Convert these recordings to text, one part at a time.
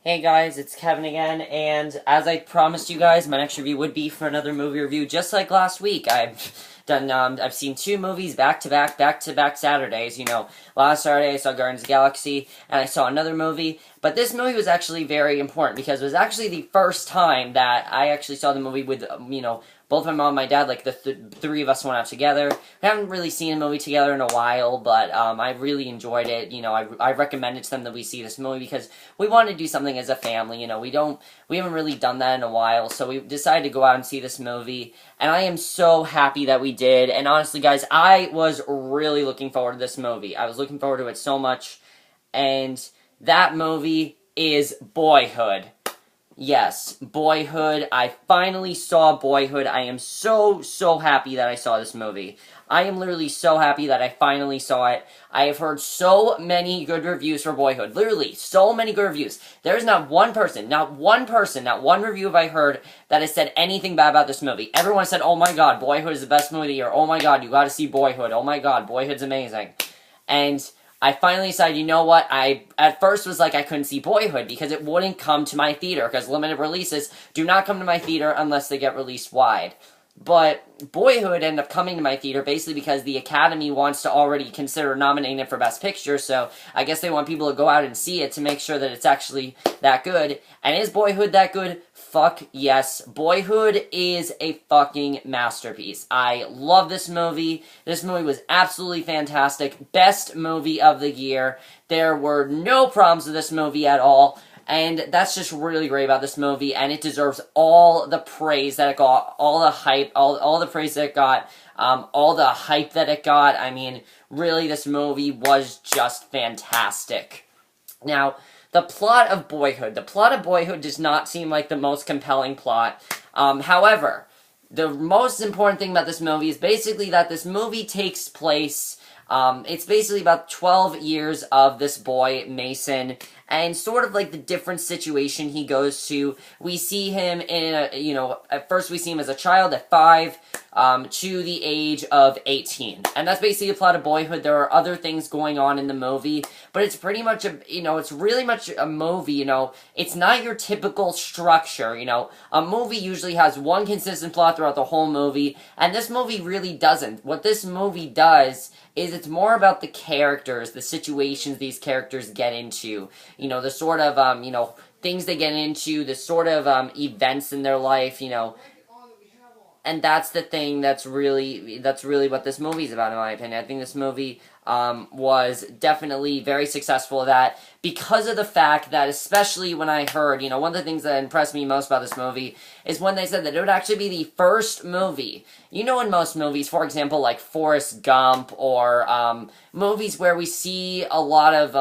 Hey guys, it's Kevin again, and as I promised you guys, my next review would be for another movie review, just like last week. I've seen two movies back to back Saturdays. Last Saturday I saw Guardians of the Galaxy, and I saw another movie. But this movie was actually very important because it was actually the first time that I actually saw the movie with, both my mom and my dad. Like the three of us went out together. We haven't really seen a movie together in a while, but I really enjoyed it. I recommended to them that we see this movie because we wanted to do something as a family. We haven't really done that in a while, so we decided to go out and see this movie. And I am so happy that we did. And honestly, guys, I was really looking forward to this movie. I was looking forward to it so much, and that movie is Boyhood. Yes, Boyhood. I finally saw Boyhood. I am so happy that I saw this movie. I am literally so happy that I finally saw it. I have heard so many good reviews for Boyhood. Literally, so many good reviews. There's not one review have I heard that has said anything bad about this movie. Everyone said, oh my god, Boyhood is the best movie of the year. Oh my god, you gotta see Boyhood. Oh my god, Boyhood's amazing. And I finally decided, you know what, I at first was like I couldn't see Boyhood because it wouldn't come to my theater, because limited releases do not come to my theater unless they get released wide. But Boyhood ended up coming to my theater basically because the Academy wants to already consider nominating it for Best Picture, so I guess they want people to go out and see it to make sure that it's actually that good. And is Boyhood that good? Fuck yes. Boyhood is a fucking masterpiece. I love this movie. This movie was absolutely fantastic. Best movie of the year. There were no problems with this movie at all. And that's just really great about this movie, and it deserves all the praise that it got, all the hype, all the praise that it got, all the hype that it got. I mean, really, this movie was just fantastic. Now, the plot of Boyhood does not seem like the most compelling plot. However, the most important thing about this movie is basically that this movie takes place, it's basically about 12 years of this boy, Mason, and sort of like the different situation he goes to. We see him in at first we see him as a child at 5, to the age of 18. And that's basically the plot of Boyhood. There are other things going on in the movie, but it's pretty much it's really much a movie, it's not your typical structure, A movie usually has one consistent plot throughout the whole movie, and this movie really doesn't. What this movie does is it's more about the characters, the situations these characters get into, the sort of, things they get into, the sort of, events in their life, and that's the thing that's really what this movie's about, in my opinion. I think this movie was definitely very successful at that, because of the fact that, especially when I heard, one of the things that impressed me most about this movie is when they said that it would actually be the first movie. In most movies, for example, like Forrest Gump, or movies where we see a lot of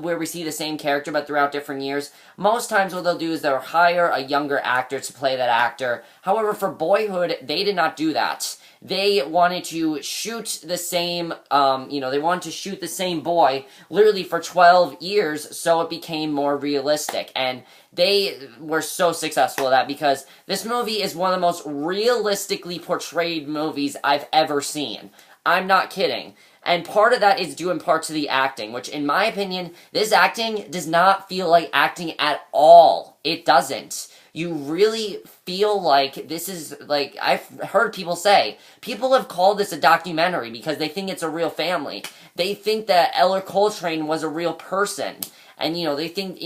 where we see the same character but throughout different years, most times what they'll do is they'll hire a younger actor to play that actor. However, for Boyhood, they did not do that. They wanted to shoot the same, they wanted to shoot the same boy literally for 12 years, so it became more realistic. And they were so successful at that because this movie is one of the most realistically portrayed movies I've ever seen. I'm not kidding. And part of that is due in part to the acting, which, in my opinion, this acting does not feel like acting at all. It doesn't. You really feel like this is, like, I've heard people say, people have called this a documentary because they think it's a real family. They think that Eller Coltrane was a real person. And, they think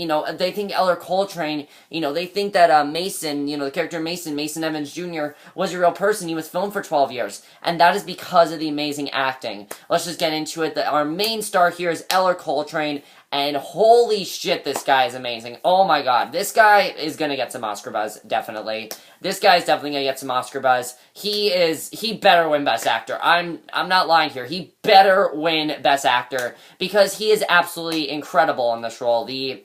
Eller Coltrane, they think that, Mason, the character Mason Evans Jr. was a real person. He was filmed for 12 years. And that is because of the amazing acting. Let's just get into it. Our main star here is Eller Coltrane, and holy shit, this guy is amazing. Oh my god, this guy is gonna get some Oscar buzz, definitely. This guy is definitely gonna get some Oscar buzz. He better win Best Actor. I'm not lying here. He better win Best Actor, because he is absolutely incredible in this role. The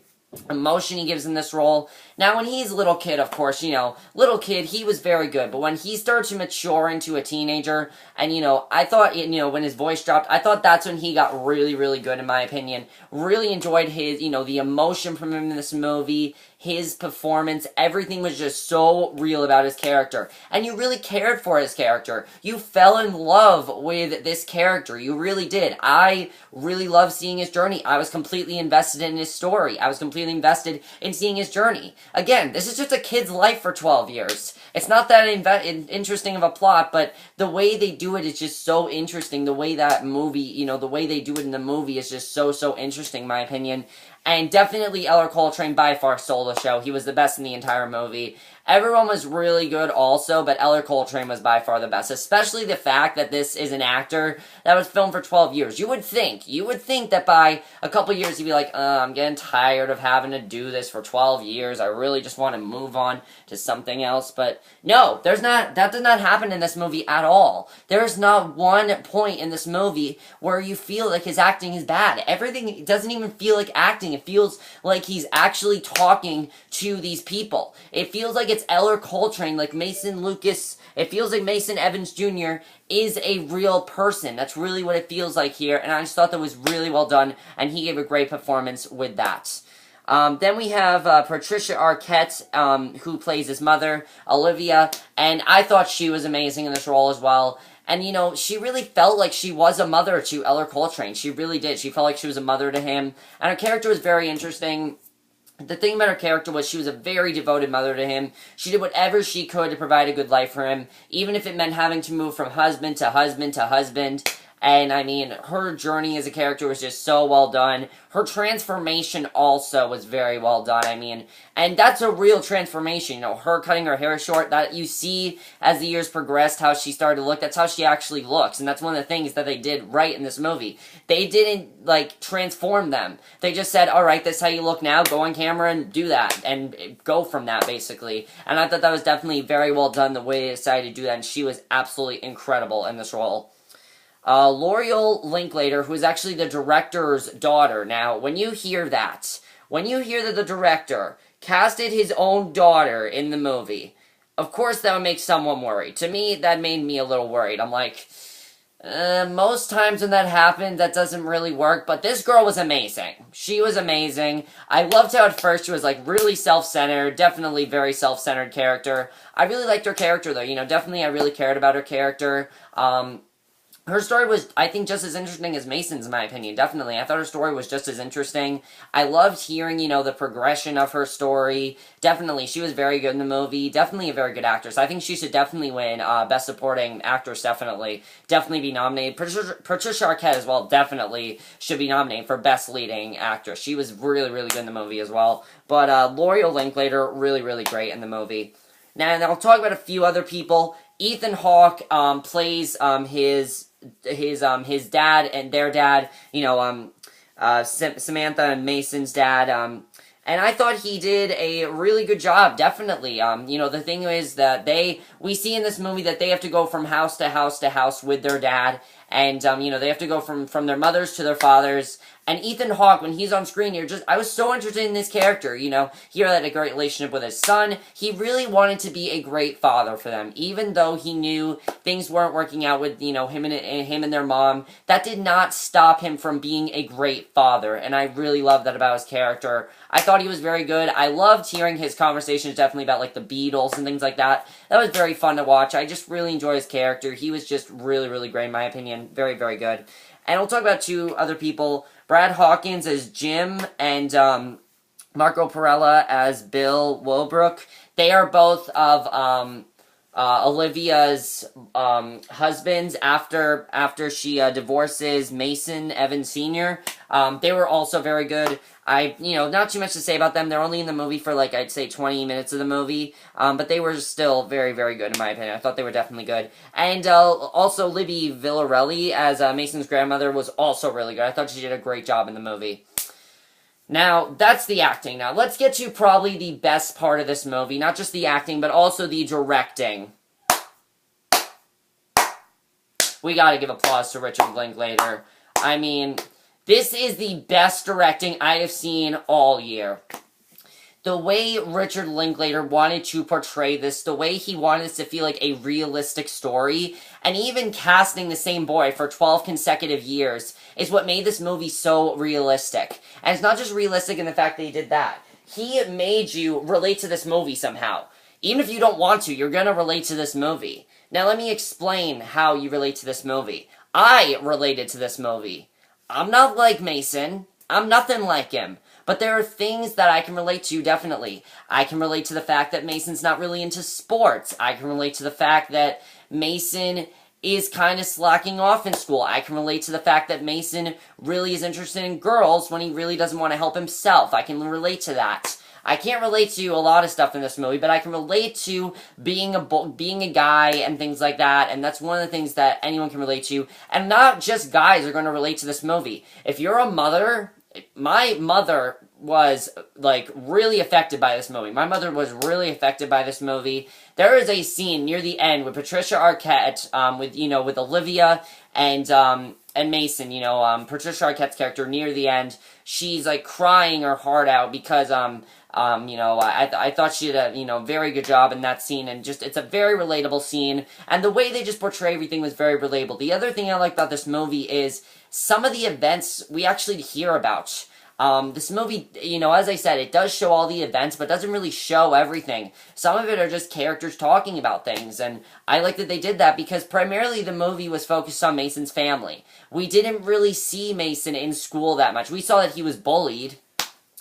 emotion he gives in this role. Now, when he's a little kid, of course, little kid, he was very good, but when he started to mature into a teenager, and, I thought, when his voice dropped, I thought that's when he got really good, in my opinion. Really enjoyed his, the emotion from him in this movie, his performance, everything was just so real about his character. And you really cared for his character. You fell in love with this character. You really did. I really loved seeing his journey. I was completely invested in his story. I was completely really invested in seeing his journey. Again, this is just a kid's life for 12 years. It's not that interesting of a plot, but the way they do it is just so interesting. The way that movie, you know, the way they do it in the movie is just so interesting, in my opinion. And definitely Eller Coltrane by far stole the show. He was the best in the entire movie. Everyone was really good also, but Eller Coltrane was by far the best. Especially the fact that this is an actor that was filmed for 12 years. You would think that by a couple years he'd be like, I'm getting tired of having to do this for 12 years. I really just want to move on to something else. But no, that does not happen in this movie at all. There's not one point in this movie where you feel like his acting is bad. Everything doesn't even feel like acting. It feels like he's actually talking to these people. It feels like it's Eller Coltrane, like Mason Lucas. It feels like Mason Evans Jr. is a real person. That's really what it feels like here, and I just thought that was really well done, and he gave a great performance with that. Then we have Patricia Arquette, who plays his mother, Olivia, and I thought she was amazing in this role as well. And, you know, she really felt like she was a mother to Eller Coltrane. She really did. She felt like she was a mother to him. And her character was very interesting. The thing about her character was she was a very devoted mother to him. She did whatever she could to provide a good life for him, even if it meant having to move from husband to husband to husband. And, I mean, her journey as a character was just so well done. Her transformation also was very well done, I mean. And that's a real transformation, you know, her cutting her hair short. That you see as the years progressed how she started to look. That's how she actually looks. And that's one of the things that they did right in this movie. They didn't, like, transform them. They just said, alright, this is how you look now. Go on camera and do that. And go from that, basically. And I thought that was definitely very well done, the way they decided to do that. And she was absolutely incredible in this role. Lorelei Linklater, who is actually the director's daughter. Now, when you hear that the director casted his own daughter in the movie, of course that would make someone worried. To me, that made me a little worried. I'm like, most times when that happened, that doesn't really work, but this girl was amazing. She was amazing. I loved how at first she was, like, really self-centered, definitely very self-centered character. I really liked her character, though, you know, definitely I really cared about her character. Her story was, I think, just as interesting as Mason's, in my opinion. Definitely. I thought her story was just as interesting. I loved hearing, you know, the progression of her story. Definitely. She was very good in the movie. Definitely a very good actress. I think she should definitely win Best Supporting Actress, definitely. Definitely be nominated. Patricia Arquette, as well, definitely should be nominated for Best Leading Actress. She was really, really good in the movie, as well. But Lorelei Linklater, really, really great in the movie. Now, I'll talk about a few other people. Ethan Hawke plays his dad and their dad, you know, Samantha and Mason's dad, and I thought he did a really good job, definitely. You know, the thing is that we see in this movie that they have to go from house to house to house with their dad, and, you know, they have to go from their mothers to their fathers. And Ethan Hawke, when he's on screen, I was so interested in this character, you know. He had a great relationship with his son. He really wanted to be a great father for them, even though he knew things weren't working out with, you know, him and their mom. That did not stop him from being a great father, and I really loved that about his character. I thought he was very good. I loved hearing his conversations, definitely about, like, the Beatles and things like that. That was very fun to watch. I just really enjoyed his character. He was just really, really great, in my opinion. Very, very good. And we'll talk about two other people. Brad Hawkins as Jim, and Marco Perella as Bill Wilbrook. They are both of Olivia's husbands after she divorces Mason Evans Sr. They were also very good. You know, not too much to say about them. They're only in the movie for, like, I'd say 20 minutes of the movie. But they were still very, very good, in my opinion. I thought they were definitely good. And also Libby Villarelli as Mason's grandmother was also really good. I thought she did a great job in the movie. Now, that's the acting. Now, let's get to probably the best part of this movie. Not just the acting, but also the directing. We gotta give applause to Richard Linklater. I mean, this is the best directing I have seen all year. The way Richard Linklater wanted to portray this, the way he wanted this to feel like a realistic story, and even casting the same boy for 12 consecutive years, is what made this movie so realistic. And it's not just realistic in the fact that he did that. He made you relate to this movie somehow. Even if you don't want to, you're gonna relate to this movie. Now let me explain how you relate to this movie. I related to this movie. I'm not like Mason. I'm nothing like him. But there are things that I can relate to, definitely. I can relate to the fact that Mason's not really into sports. I can relate to the fact that Mason is kind of slacking off in school. I can relate to the fact that Mason really is interested in girls when he really doesn't want to help himself. I can relate to that. I can't relate to a lot of stuff in this movie, but I can relate to being a guy and things like that, and that's one of the things that anyone can relate to. And not just guys are going to relate to this movie. If you're a mother, my mother was, like, really affected by this movie. My mother was really affected by this movie. There is a scene near the end with Patricia Arquette, with Olivia and Mason, Patricia Arquette's character near the end. She's, like, crying her heart out because, I thought she did a, very good job in that scene, and just, it's a very relatable scene, and the way they just portray everything was very relatable. The other thing I like about this movie is some of the events we actually hear about. This movie, as I said, it does show all the events, but doesn't really show everything. Some of it are just characters talking about things, and I like that they did that because primarily the movie was focused on Mason's family. We didn't really see Mason in school that much. We saw that he was bullied.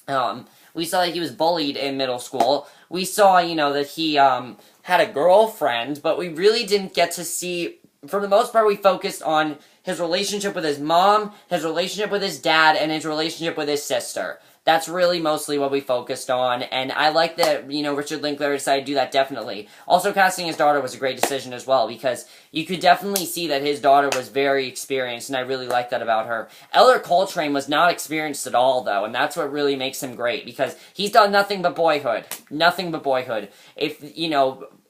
We saw that he was bullied in middle school. We saw, that he, had a girlfriend, but we really didn't get to see, for the most part, we focused on his relationship with his mom, his relationship with his dad, and his relationship with his sister. That's really mostly what we focused on, and I like that, Richard Linklater decided to do that, definitely. Also, casting his daughter was a great decision as well, because you could definitely see that his daughter was very experienced, and I really like that about her. Eller Coltrane was not experienced at all, though, and that's what really makes him great, because he's done nothing but Boyhood. Nothing but Boyhood. If,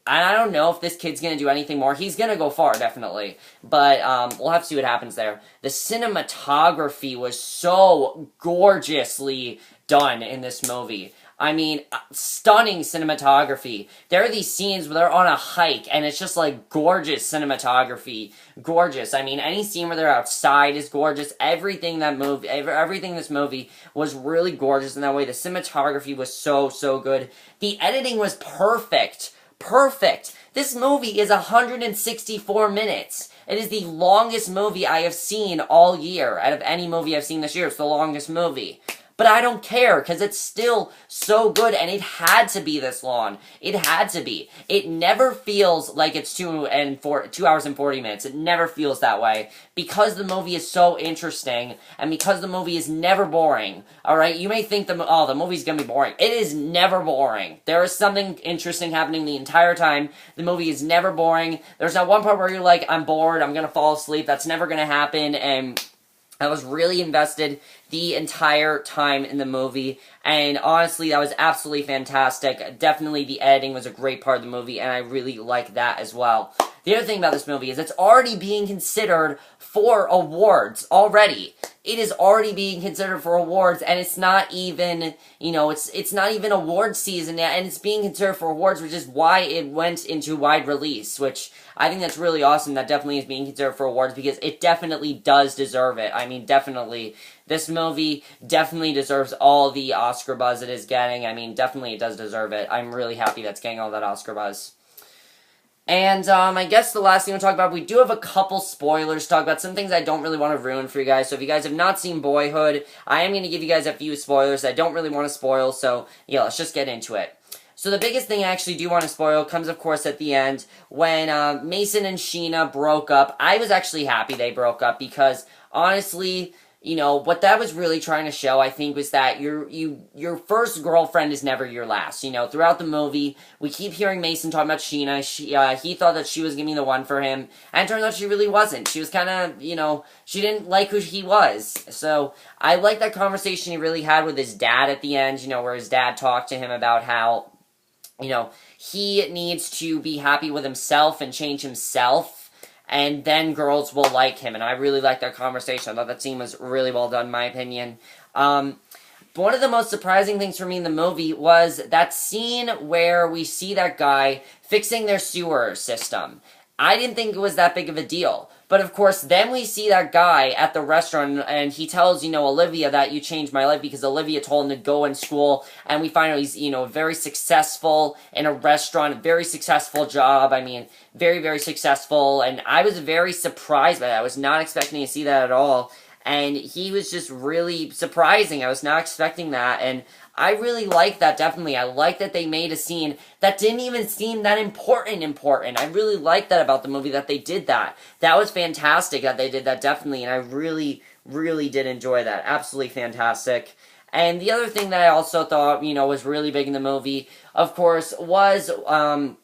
I don't know if this kid's going to do anything more. He's going to go far, definitely. But we'll have to see what happens there. The cinematography was so gorgeously done in this movie. I mean, stunning cinematography. There are these scenes where they're on a hike, and it's just, like, gorgeous cinematography. Gorgeous. I mean, any scene where they're outside is gorgeous. Everything in this movie was really gorgeous in that way. The cinematography was so, so good. The editing was perfect. Perfect! This movie is 164 minutes. It is the longest movie I have seen all year. Out of any movie I've seen this year, it's the longest movie. But I don't care, because it's still so good, and it had to be this long. It had to be. It never feels like it's 2 hours and 40 minutes. It never feels that way. Because the movie is so interesting, and because the movie is never boring. Alright, you may think, the movie's gonna be boring. It is never boring. There is something interesting happening the entire time. The movie is never boring. There's not one part where you're like, I'm bored, I'm gonna fall asleep. That's never gonna happen, and I was really invested the entire time in the movie, and honestly, that was absolutely fantastic. Definitely the editing was a great part of the movie, and I really like that as well. The other thing about this movie is it's already being considered for awards already. It is already being considered for awards, and it's not even, it's not even award season yet, and it's being considered for awards, which is why it went into wide release, which I think that's really awesome. That definitely is being considered for awards, because it definitely does deserve it. I mean, definitely. This movie definitely deserves all the Oscar buzz it is getting. I mean, definitely it does deserve it. I'm really happy that's getting all that Oscar buzz. And, I guess the last thing we'll talk about, we do have a couple spoilers to talk about, some things I don't really want to ruin for you guys, so if you guys have not seen Boyhood, I am going to give you guys a few spoilers I don't really want to spoil, so, yeah, let's just get into it. So the biggest thing I actually do want to spoil comes, of course, at the end, when, Mason and Sheena broke up. I was actually happy they broke up, because, honestly, what that was really trying to show, I think, was that your first girlfriend is never your last. Throughout the movie, we keep hearing Mason talking about Sheena. He thought that she was going to be the one for him, and it turns out she really wasn't. She was kind of, she didn't like who he was. So, I like that conversation he really had with his dad at the end, where his dad talked to him about how, he needs to be happy with himself and change himself, and then girls will like him, and I really liked that conversation. I thought that scene was really well done, in my opinion. But one of the most surprising things for me in the movie was that scene where we see that guy fixing their sewer system. I didn't think it was that big of a deal. But of course, then we see that guy at the restaurant, and he tells, Olivia that you changed my life, because Olivia told him to go in school, and we find out he's, very successful in a restaurant, a very successful job, I mean, very, very successful, and I was very surprised by that. I was not expecting to see that at all, and he was just really surprising. I was not expecting that, and I really like that, definitely. I like that they made a scene that didn't even seem that important. I really like that about the movie, that they did that. That was fantastic that they did that, definitely, and I really, really did enjoy that. Absolutely fantastic. And the other thing that I also thought, was really big in the movie, of course, was, of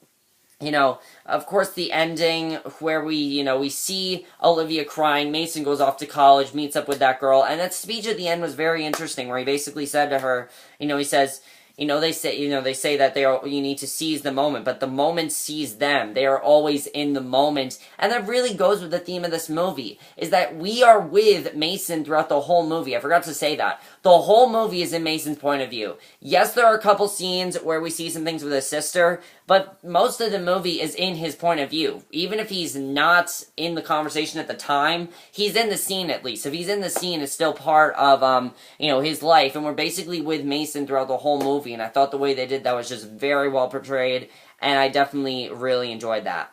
course, the ending where we see Olivia crying. Mason goes off to college, meets up with that girl, and that speech at the end was very interesting, where he basically said to her, he says, they say that you need to seize the moment, but the moment sees them. They are always in the moment, and that really goes with the theme of this movie, is that we are with Mason throughout the whole movie. I forgot to say that. The whole movie is in Mason's point of view. Yes, there are a couple scenes where we see some things with his sister, but most of the movie is in his point of view. Even if he's not in the conversation at the time, he's in the scene at least. If he's in the scene, it's still part of, his life, and we're basically with Mason throughout the whole movie, and I thought the way they did that was just very well portrayed, and I definitely really enjoyed that.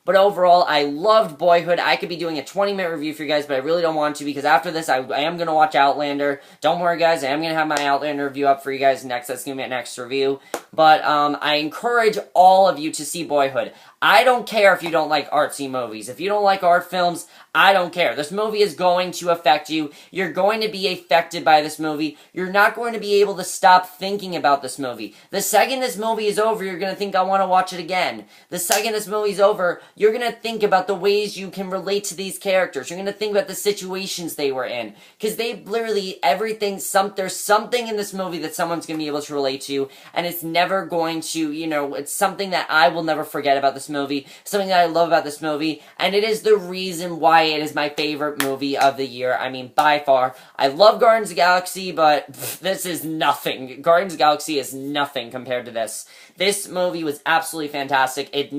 But overall, I loved Boyhood. I could be doing a 20-minute review for you guys, but I really don't want to, because after this, I am going to watch Outlander. Don't worry, guys. I am going to have my Outlander review up for you guys next. That's going to be my next review. But I encourage all of you to see Boyhood. I don't care if you don't like artsy movies. If you don't like art films, I don't care. This movie is going to affect you. You're going to be affected by this movie. You're not going to be able to stop thinking about this movie. The second this movie is over, you're going to think, I want to watch it again. The second this movie's over, you're going to think about the ways you can relate to these characters. You're going to think about the situations they were in. Because they literally, there's something in this movie that someone's going to be able to relate to, and it's never going to, it's something that I will never forget about this movie, something that I love about this movie, and it is the reason why it is my favorite movie of the year. I mean, by far. I love Guardians of the Galaxy, but this is nothing. Guardians of the Galaxy is nothing compared to this. This movie was absolutely fantastic. It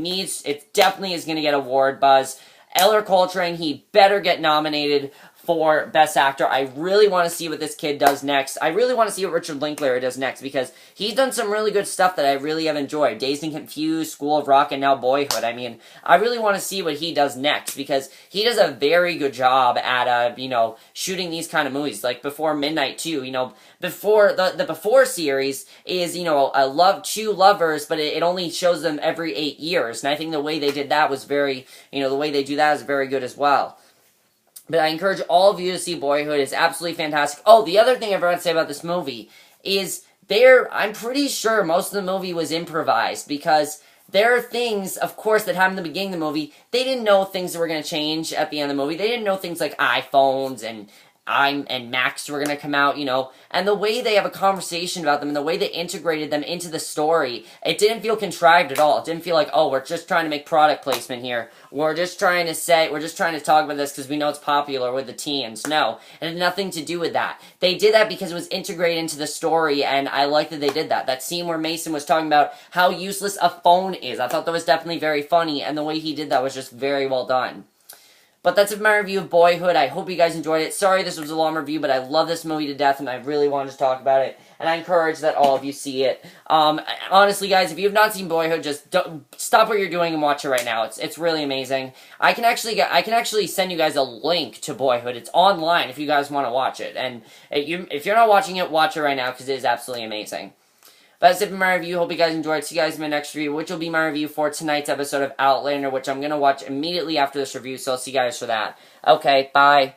definitely is going to get award buzz. Eller Coltrane, he better get nominated for Best Actor. I really want to see what this kid does next. I really want to see what Richard Linklater does next, because he's done some really good stuff that I really have enjoyed. Dazed and Confused, School of Rock, and now Boyhood. I mean, I really want to see what he does next, because he does a very good job at, shooting these kind of movies. Like Before Midnight, too. Before the Before series is, two lovers, but it only shows them every 8 years. And I think the way they did that was very, the way they do that is very good as well. But I encourage all of you to see Boyhood. It's absolutely fantastic. Oh, the other thing I forgot to say about this movie is I'm pretty sure most of the movie was improvised, because there are things, of course, that happened in the beginning of the movie. They didn't know things that were going to change at the end of the movie. They didn't know things like iPhones and Macs were going to come out, and the way they have a conversation about them and the way they integrated them into the story, it didn't feel contrived at all. It didn't feel like, oh, we're just trying to make product placement here. We're just trying to talk about this because we know it's popular with the teens. No, it had nothing to do with that. They did that because it was integrated into the story, and I like that they did that. That scene where Mason was talking about how useless a phone is, I thought that was definitely very funny, and the way he did that was just very well done. But that's it for my review of Boyhood. I hope you guys enjoyed it. Sorry this was a long review, but I love this movie to death, and I really wanted to talk about it. And I encourage that all of you see it. Honestly, guys, if you have not seen Boyhood, just stop what you're doing and watch it right now. It's really amazing. I can actually send you guys a link to Boyhood. It's online if you guys want to watch it. And if you're not watching it, watch it right now, because it is absolutely amazing. But that's it for my review. Hope you guys enjoyed. See you guys in my next review, which will be my review for tonight's episode of Outlander, which I'm going to watch immediately after this review, so I'll see you guys for that. Okay, bye.